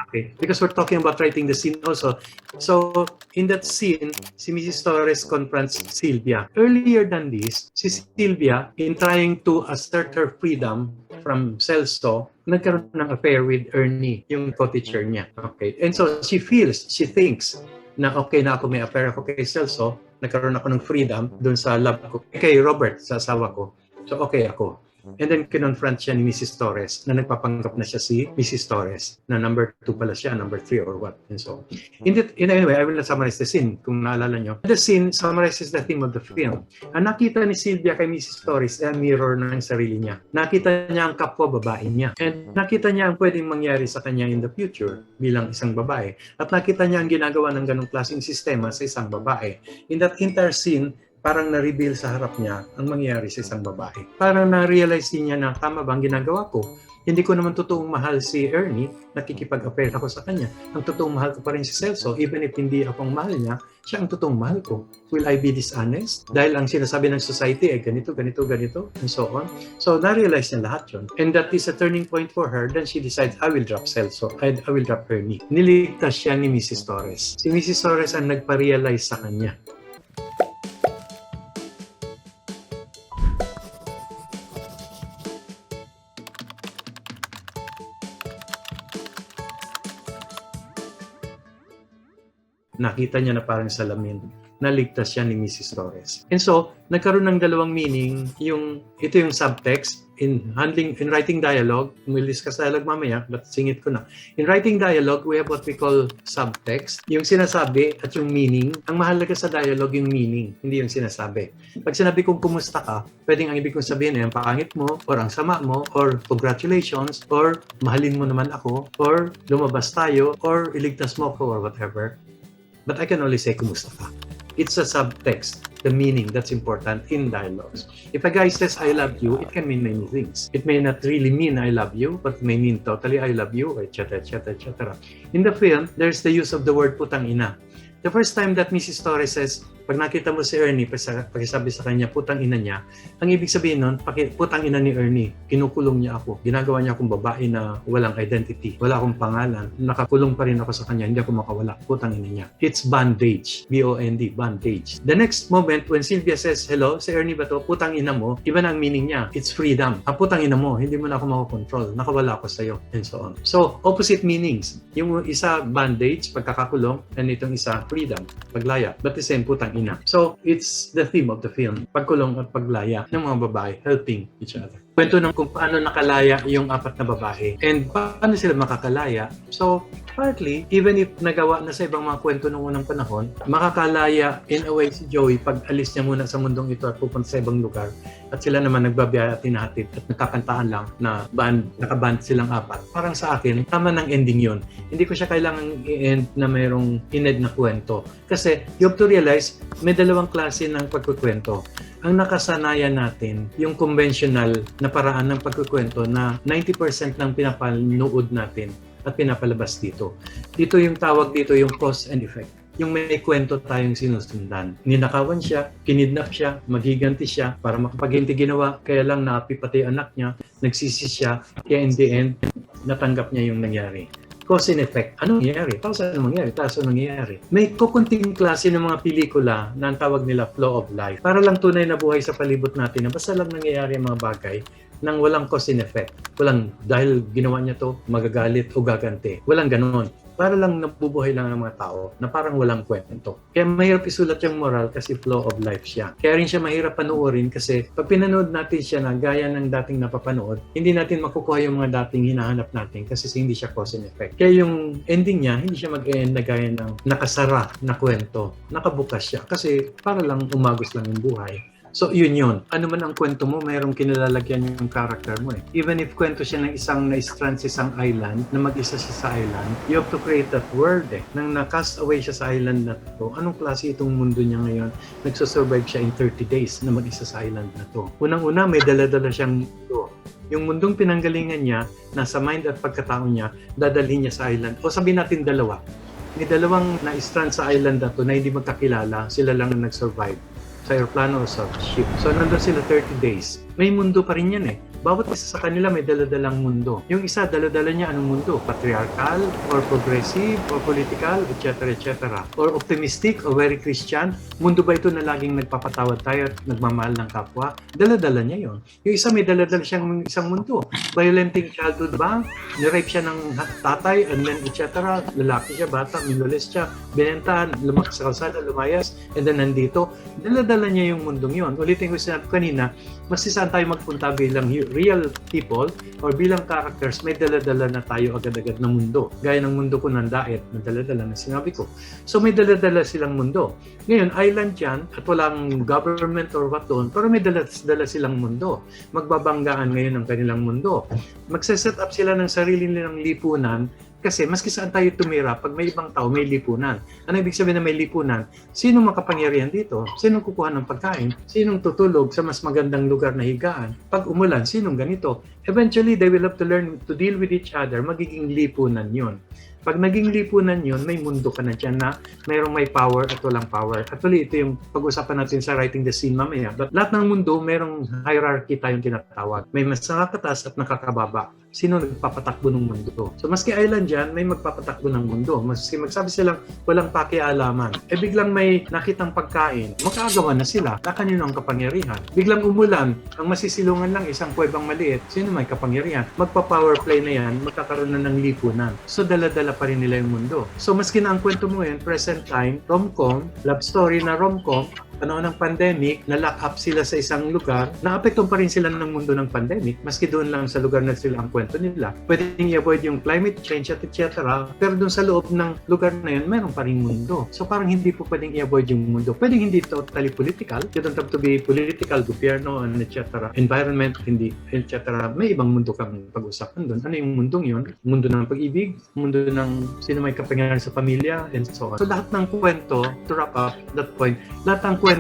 Okay, because we're talking about writing the scene also. So, in that scene, si Mrs. Torres confronts Sylvia. Earlier than this, si Sylvia, in trying to assert her freedom from Celso, nagkaroon ng affair with Ernie, yung co-teacher niya. Okay, and so she thinks na okay na ako, may affair ako kay Celso, nagkaroon ako ng freedom dun sa love ko, kay Robert, sa asawa ko. So, okay ako. And then kinonfront siya ni Mrs. Torres na nagpapanggap na siya si Mrs. Torres na number 2 pala siya, number 3 or what. And so, anyway, I will not summarize the scene kung naalala nyo. The scene summarizes the theme of the film. Ang nakita ni Sylvia kay Mrs. Torres ay mirror ng sarili niya. Nakita niya ang kapwa babae niya. And nakita niya ang pwedeng mangyari sa kanya in the future bilang isang babae. At nakita niya ang ginagawa ng ganong klaseng sistema sa isang babae. In that entire scene, parang na-reveal sa harap niya ang mangyayari sa isang babae. Parang na-realize niya na tama ba ang ginagawa ko? Hindi ko naman totoong mahal si Ernie, nakikipag-affair ako sa kanya. Ang totoong mahal ko pa rin si Celso, even if hindi akong mahal niya, siya ang totoong mahal ko. Will I be dishonest? Dahil ang sinasabi ng society ay ganito, and so on. So, na-realize niya lahat yun. And that is a turning point for her. Then she decides, I will drop Celso. I will drop Ernie. Niligtas siya ni Mrs. Torres. Si Mrs. Torres ang nagpa-realize sa kanya. Nakita niya na parang salamin. Naligtas siya ni Mrs. Torres. And so, nagkaroon ng dalawang meaning. Ito yung subtext in writing dialogue. We'll discuss dialogue mamaya, but singit ko na. In writing dialogue, we have what we call subtext. Yung sinasabi at yung meaning. Ang mahalaga sa dialogue yung meaning, hindi yung sinasabi. Pag sinabi kong kumusta ka, pwedeng ang ibig kong sabihin ay ang pangit mo, or ang sama mo, or congratulations, or mahalin mo naman ako, or lumabas tayo, or iligtas mo ako, or whatever. But I can only say, kumusta ka? It's a subtext, the meaning that's important in dialogues. If a guy says, I love you, it can mean many things. It may not really mean I love you, but it may mean totally I love you, etc., etc., etc. In the film, there's the use of the word putang ina. The first time that Mrs. Torres says, pag nakita mo si Ernie, pagsasabi sa kanya, putang ina niya, ang ibig sabihin nun, putang ina ni Ernie, kinukulong niya ako. Ginagawa niya akong babae na walang identity, wala akong pangalan, nakakulong pa rin ako sa kanya, hindi ako makawala, putang ina niya. It's bondage, B-O-N-D, bondage. The next moment, when Sylvia says, hello, si Ernie ba to? Putang ina mo, iba na ang meaning niya, it's freedom. Putang ina mo, hindi mo na ako makakontrol, nakawala ako sa'yo, and so on. So, opposite meanings. Yung isa, bondage, pagkakakulong, and itong isa, freedom, paglaya. But the same, putang ina. So, it's the theme of the film. Pagkulong at paglaya ng mga babae, helping each other. Kwento ng kung paano nakalaya yung 4 na babae and paano sila makakalaya. So, partly, even if nagawa na sa ibang mga kwento noong unang panahon, makakalaya in a way si Joey pag alis niya muna sa mundong ito at pupunta sa ibang lugar. At sila naman nagbabiyaya at hinahatid at nagkakantaan lang na nakaband silang 4. Parang sa akin, tama ng ending yun. Hindi ko siya kailangan i-end na mayroong ined na kwento. Kasi you have to realize, may dalawang klase ng pagkukwento. Ang nakasanayan natin, yung conventional na paraan ng pagkukwento na 90% ng pinapanood natin at pinapalabas dito. Dito yung tawag dito yung cause and effect. Yung may kwento tayong sinusundan. Ninakawan siya, kinidnap siya, maghiganti siya para makapaghinti ginawa, kaya lang naapi pati anak niya, nagsisi siya, kaya in the end, natanggap niya yung nangyari. Cause and effect. Anong nangyayari? Tapos anong nangyayari? Tapos anong nangyayari? May kukunting klase ng mga pelikula na ang tawag nila flow of life. Para lang tunay na buhay sa palibot natin na basta lang nangyayari ang mga bagay nang walang cause and effect. Walang dahil ginawa niya to, magagalit o gaganti. Walang ganon. Para lang nabubuhay lang ng mga tao na parang walang kwento. Kaya mahirap isulat yung moral kasi flow of life siya. Kaya rin siya mahirap panuorin kasi pag pinanood natin siya na gaya ng dating napapanood, hindi natin makukuha yung mga dating hinahanap natin kasi hindi siya cause and effect. Kaya yung ending niya, hindi siya mag-end na gaya ng nakasara na kwento. Nakabukas siya kasi para lang umagos lang yung buhay. So, yun. Ano man ang kwento mo, mayroong kinalalagyan yung character mo eh. Even if kwento siya ng isang na-strand sa isang island, na mag-isa siya sa island, you have to create that world eh. Nang na-cast away siya sa island na to, anong klase itong mundo niya ngayon? Nagsusurvive siya in 30 days na mag-isa sa island na to. Unang-una, may dala-dala siyang mundo. Yung mundong pinanggalingan niya, nasa mind at pagkatao niya, dadalhin niya sa island. O sabihin natin dalawa. May dalawang na-strand sa island na to na hindi magkakilala, sila lang na nag-survive sa aeroplano o sa ship. So, nandun sila 30 days. May mundo pa rin yan eh. bawat isa sa kanila may daladalang mundo. Yung isa, daladala niya anong mundo? Patriarchal, or progressive, or political, etc. etc. Or optimistic, or very Christian. Mundo ba ito na laging nagpapatawad tayo at nagmamahal ng kapwa? Daladala niya yon. Yung isa, may daladala siyang isang mundo. Violenting childhood ba? Nirape siya ng tatay, and then etc. Lalaki siya, bata, minolest siya, binentahan, lumakas sa kalsada, lumayas, and then nandito. Daladala niya yung mundong yon. Ulitin ko sinabi kanina, mas saan tayo magpunta bilang real people or bilang characters, may daladala na tayo agad-agad na mundo. Gaya ng mundo ko ng daet, na daladala na sinabi ko. So may daladala silang mundo. Ngayon, island yan at walang government or what doon, pero may daladala silang mundo. Magbabanggaan ngayon ng kanilang mundo. Magse-set up sila ng sarili nilang lipunan. Kasi maski saan tayo tumira, pag may ibang tao, may lipunan. Ano ibig sabihin na may lipunan? Sinong makapangyarihan dito? Sinong kukuha ng pagkain? Sinong tutulog sa mas magandang lugar na higaan? Pag umulan, sinong ganito? Eventually, they will have to learn to deal with each other. Magiging lipunan yun. Pag naging lipunan yun, may mundo ka na dyan na mayroong may power at walang power. Actually, ito yung pag-usapan natin sa Writing the Scene mamaya. But lahat ng mundo, mayroong hierarchy tayong tinatawag. May mas nakakatas at nakakababa. Sino nagpapatakbo ng mundo? So, maski island dyan, may magpapatakbo ng mundo. Maski magsabi silang walang pakialaman. Biglang may nakitang pagkain, makagawa na sila. Na kanino ang kapangyarihan? Biglang umulan, ang masisilungan lang isang kuwebang maliit. Sino may kapangyarihan? Magpa-power play na yan, magkakaroon na ng lipunan. So, dala-dala pa rin nila yung mundo. So, maski na ang kwento mo ngayon, present time, rom-com, love story na rom-com, panahon ng pandemic, na-lock up sila sa isang lugar, naapektuhan pa rin sila ng mundo ng pandemic, maski doon lang sa lugar na sila ang kwento nila. Pwedeng i-avoid yung climate change at etc. Pero doon sa loob ng lugar na yun, meron pa rin mundo. So parang hindi po pwedeng i-avoid yung mundo. Pwedeng hindi totally political. You don't have to be political, gobyerno, and etc. Environment, hindi, etc. May ibang mundo kang pag-usapan doon. Ano yung mundong yun? Mundo ng pag-ibig, mundo ng sino may kapangyarihan sa pamilya, and so on. So lahat ng kwento, to wrap up that point, lahat ng kwento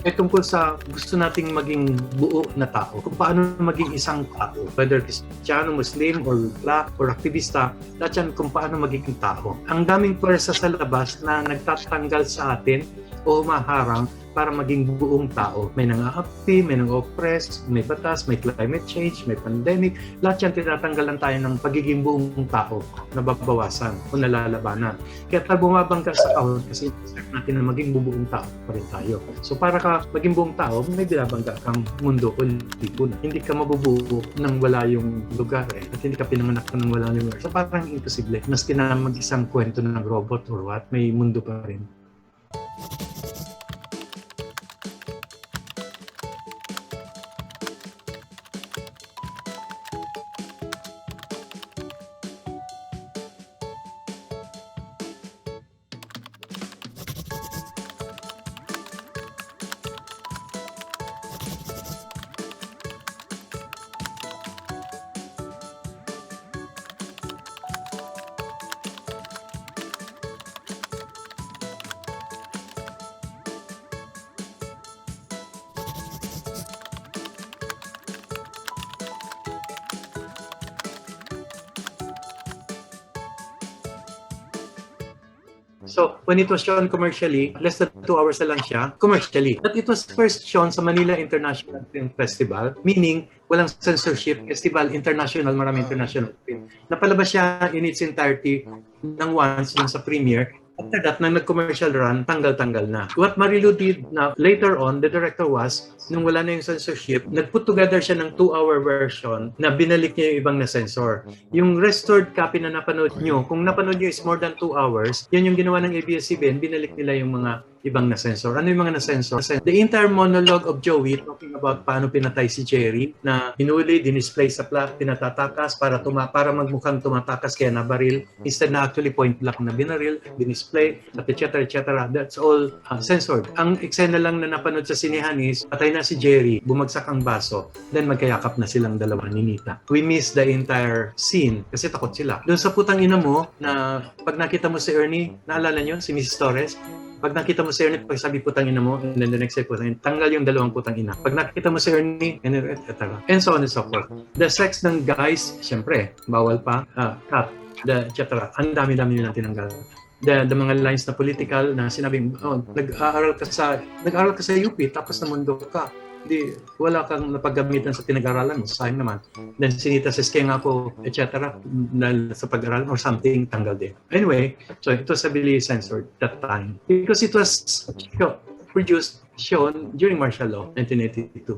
ay tungkol sa gusto nating maging buo na tao. Kung paano maging isang tao. Whether Kristiyano, Muslim, or black, or aktivista, lahat yan kung paano magiging tao. Ang daming pwersa sa labas na nagtatanggal sa atin o humaharang para maging buong tao. May nang-aapi, may nang-oppress, may batas, may climate change, may pandemic. Lahat yan tinatanggalan tayo ng pagiging buong tao, nababawasan o nalalabanan. Kaya tayo bumabangga sa kahon kasi expect natin na maging buong tao pa rin tayo. So para ka maging buong tao, may binabangga kang mundo o lipunan. Hindi ka mabubuo nang wala yung lugar at hindi ka pinanganak nang wala yung lugar. So parang imposible. Maski na mag-isang kwento ng robot or what, may mundo pa rin. So, when it was shown commercially, less than 2 hours na lang siya, commercially. But it was first shown sa Manila International Film Festival, meaning walang censorship, festival, international, marami international film. Napalabas siya in its entirety ng once sa premiere. After that, nang nag-commercial run, tanggal-tanggal na. What Marilu did na later on, the director was, nung wala na yung censorship, nag-put together siya ng 2-hour version na binalik niya yung ibang na-censor. Yung restored copy na napanood nyo, kung napanood nyo is more than 2 hours, yan yung ginawa ng ABS-CBN, binalik nila yung mga ibang na-censor. Ano yung mga na-censor? The entire monologue of Joey talking about paano pinatay si Jerry na hinuli, dinisplay sa plot, pinatatakas para magmukhang tumatakas kaya nabaril. Instead na actually point blank na binaril, dinisplay, at etc. etc. That's all censored. Ang eksena lang na napanood sa sinehan is patay na si Jerry, bumagsak ang baso, then magkayakap na silang dalawa ni Nita. We miss the entire scene kasi takot sila. Doon sa putang ina mo na pag nakita mo si Ernie, naalala nyo si Mrs. Torres? Pag nakita mo si Ernie, pag sabi putang ina mo, and then the next day putang ina, tanggal yung dalawang putang ina. Pag nakita mo si Ernie, and so on and so forth. The sex ng guys, syempre, bawal pa, cut, etc. Ang dami-dami nilang tinanggal. The mga lines na political na sinabing, nag-aaral ka sa UP, tapos namundok ka. di wala kang napaggamitan sa pinag-aralan mo, sayang naman. Then sinita sa sking ako, etc. dahil sa pag-aralan or something, tanggal din. Anyway, so it was heavily censored that time because it was produced, shown during martial law, 1982.